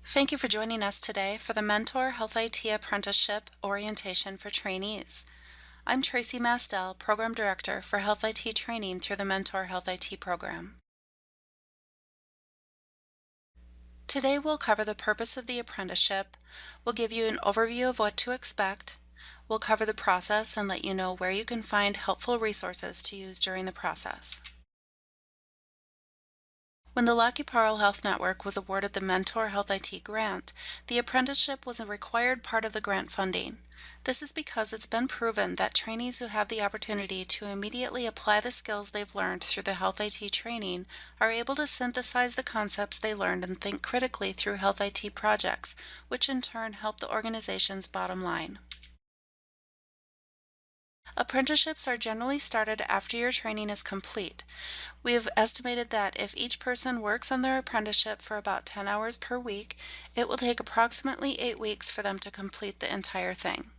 Thank you for joining us today for the Mentor Health IT Apprenticeship Orientation for Trainees. I'm Tracy Mastel, Program Director for Health IT Training through the Mentor Health IT program. Today we'll cover the purpose of the apprenticeship, we'll give you an overview of what to expect, we'll cover the process and let you know where you can find helpful resources to use during the process. When the Lucky Pearl Health Network was awarded the Mentor Health IT grant, the apprenticeship was a required part of the grant funding. This is because it's been proven that trainees who have the opportunity to immediately apply the skills they've learned through the Health IT training are able to synthesize the concepts they learned and think critically through Health IT projects, which in turn help the organization's bottom line. Apprenticeships are generally started after your training is complete. We have estimated that if each person works on their apprenticeship for about 10 hours per week, it will take approximately 8 weeks for them to complete the entire thing.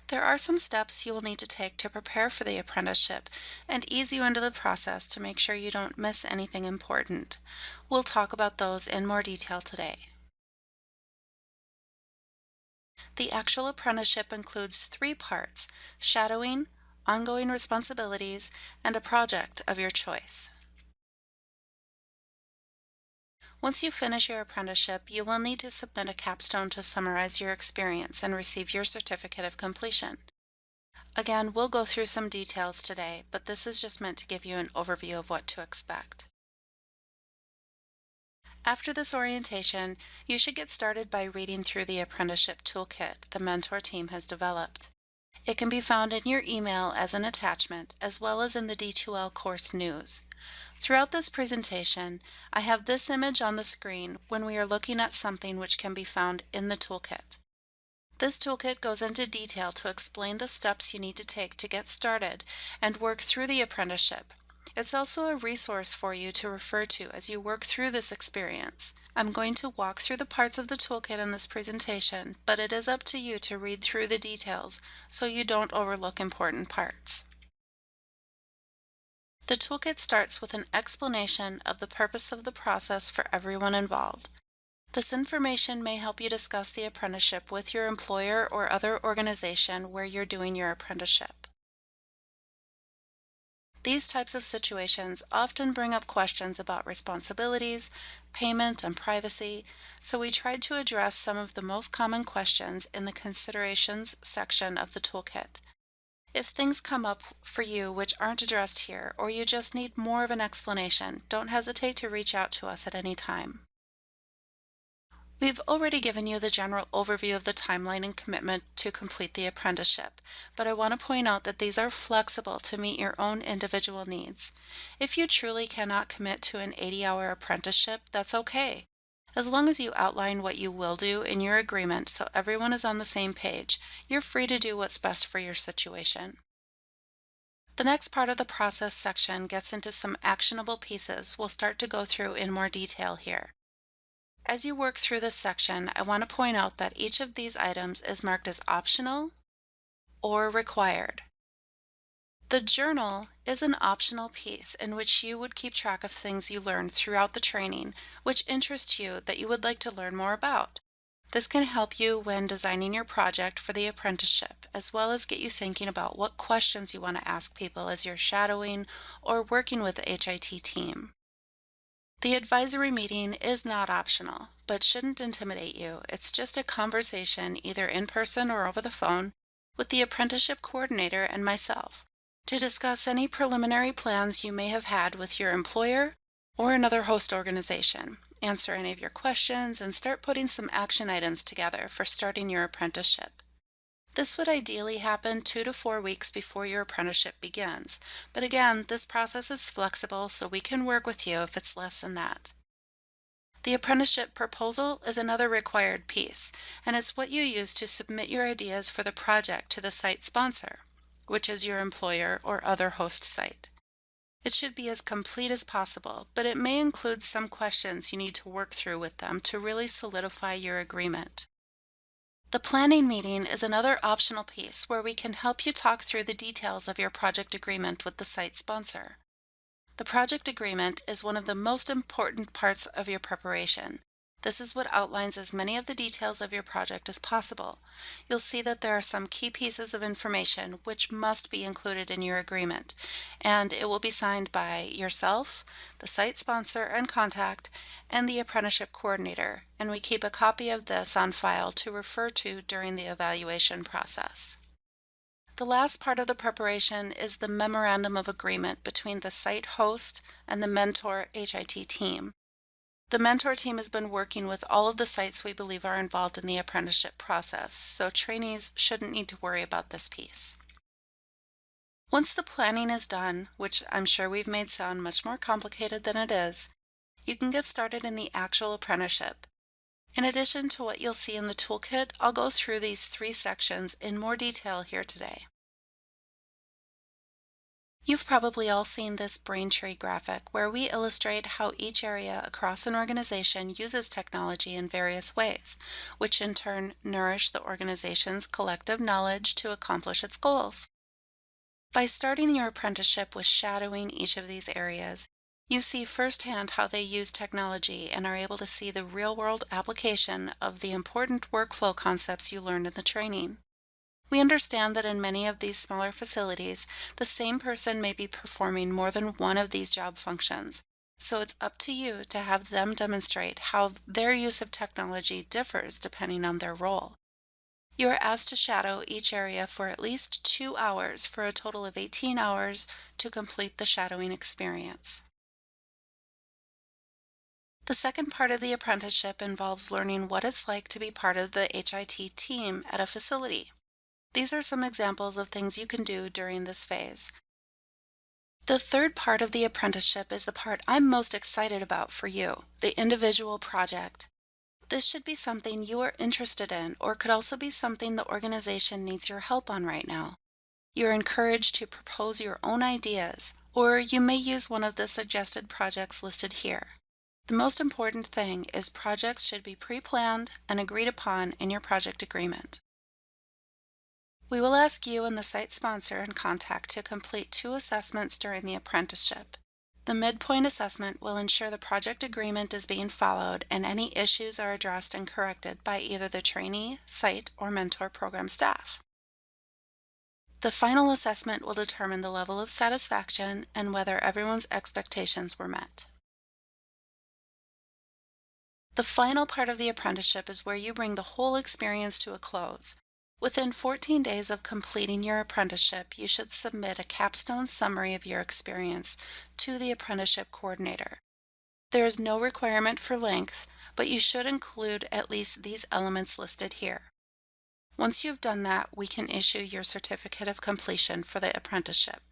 There are some steps you will need to take to prepare for the apprenticeship and ease you into the process to make sure you don't miss anything important. We'll talk about those in more detail today. The actual apprenticeship includes 3 parts: shadowing, ongoing responsibilities, and a project of your choice. Once you finish your apprenticeship, you will need to submit a capstone to summarize your experience and receive your certificate of completion. Again, we'll go through some details today, but this is just meant to give you an overview of what to expect. After this orientation, you should get started by reading through the apprenticeship toolkit the Mentor team has developed. It can be found in your email as an attachment, as well as in the D2L course news. Throughout this presentation, I have this image on the screen when we are looking at something which can be found in the toolkit. This toolkit goes into detail to explain the steps you need to take to get started and work through the apprenticeship. It's also a resource for you to refer to as you work through this experience. I'm going to walk through the parts of the toolkit in this presentation, but it is up to you to read through the details so you don't overlook important parts. The toolkit starts with an explanation of the purpose of the process for everyone involved. This information may help you discuss the apprenticeship with your employer or other organization where you're doing your apprenticeship. These types of situations often bring up questions about responsibilities, payment, and privacy, so we tried to address some of the most common questions in the Considerations section of the toolkit. If things come up for you which aren't addressed here, or you just need more of an explanation, don't hesitate to reach out to us at any time. We've already given you the general overview of the timeline and commitment to complete the apprenticeship, but I want to point out that these are flexible to meet your own individual needs. If you truly cannot commit to an 80-hour apprenticeship, that's okay. As long as you outline what you will do in your agreement so everyone is on the same page, you're free to do what's best for your situation. The next part of the process section gets into some actionable pieces we'll start to go through in more detail here. As you work through this section, I want to point out that each of these items is marked as optional or required. The journal is an optional piece in which you would keep track of things you learned throughout the training which interest you that you would like to learn more about. This can help you when designing your project for the apprenticeship, as well as get you thinking about what questions you want to ask people as you're shadowing or working with the HIT team. The advisory meeting is not optional, but shouldn't intimidate you. It's just a conversation, either in person or over the phone, with the apprenticeship coordinator and myself to discuss any preliminary plans you may have had with your employer or another host organization, answer any of your questions, and start putting some action items together for starting your apprenticeship. This would ideally happen 2 to 4 weeks before your apprenticeship begins, but again, this process is flexible so we can work with you if it's less than that. The apprenticeship proposal is another required piece, and it's what you use to submit your ideas for the project to the site sponsor, which is your employer or other host site. It should be as complete as possible, but it may include some questions you need to work through with them to really solidify your agreement. The planning meeting is another optional piece where we can help you talk through the details of your project agreement with the site sponsor. The project agreement is one of the most important parts of your preparation. This is what outlines as many of the details of your project as possible. You'll see that there are some key pieces of information which must be included in your agreement, and it will be signed by yourself, the site sponsor and contact, and the apprenticeship coordinator, and we keep a copy of this on file to refer to during the evaluation process. The last part of the preparation is the memorandum of agreement between the site host and the Mentor HIT team. The Mentor team has been working with all of the sites we believe are involved in the apprenticeship process, so trainees shouldn't need to worry about this piece. Once the planning is done, which I'm sure we've made sound much more complicated than it is, you can get started in the actual apprenticeship. In addition to what you'll see in the toolkit, I'll go through these 3 sections in more detail here today. You've probably all seen this brain tree graphic where we illustrate how each area across an organization uses technology in various ways, which in turn nourish the organization's collective knowledge to accomplish its goals. By starting your apprenticeship with shadowing each of these areas, you see firsthand how they use technology and are able to see the real-world application of the important workflow concepts you learned in the training. We understand that in many of these smaller facilities, the same person may be performing more than one of these job functions, so it's up to you to have them demonstrate how their use of technology differs depending on their role. You are asked to shadow each area for at least 2 hours for a total of 18 hours to complete the shadowing experience. The second part of the apprenticeship involves learning what it's like to be part of the HIT team at a facility. These are some examples of things you can do during this phase. The third part of the apprenticeship is the part I'm most excited about for you, the individual project. This should be something you are interested in, or could also be something the organization needs your help on right now. You're encouraged to propose your own ideas, or you may use one of the suggested projects listed here. The most important thing is projects should be pre-planned and agreed upon in your project agreement. We will ask you and the site sponsor and contact to complete 2 assessments during the apprenticeship. The midpoint assessment will ensure the project agreement is being followed and any issues are addressed and corrected by either the trainee, site, or mentor program staff. The final assessment will determine the level of satisfaction and whether everyone's expectations were met. The final part of the apprenticeship is where you bring the whole experience to a close. Within 14 days of completing your apprenticeship, you should submit a capstone summary of your experience to the apprenticeship coordinator. There is no requirement for length, but you should include at least these elements listed here. Once you've done that, we can issue your certificate of completion for the apprenticeship.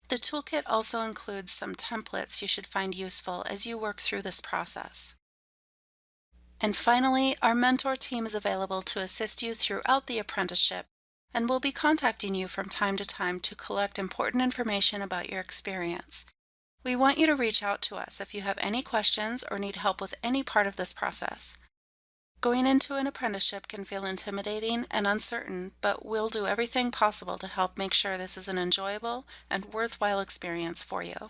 The toolkit also includes some templates you should find useful as you work through this process. And finally, our mentor team is available to assist you throughout the apprenticeship and will be contacting you from time to time to collect important information about your experience. We want you to reach out to us if you have any questions or need help with any part of this process. Going into an apprenticeship can feel intimidating and uncertain, but we'll do everything possible to help make sure this is an enjoyable and worthwhile experience for you.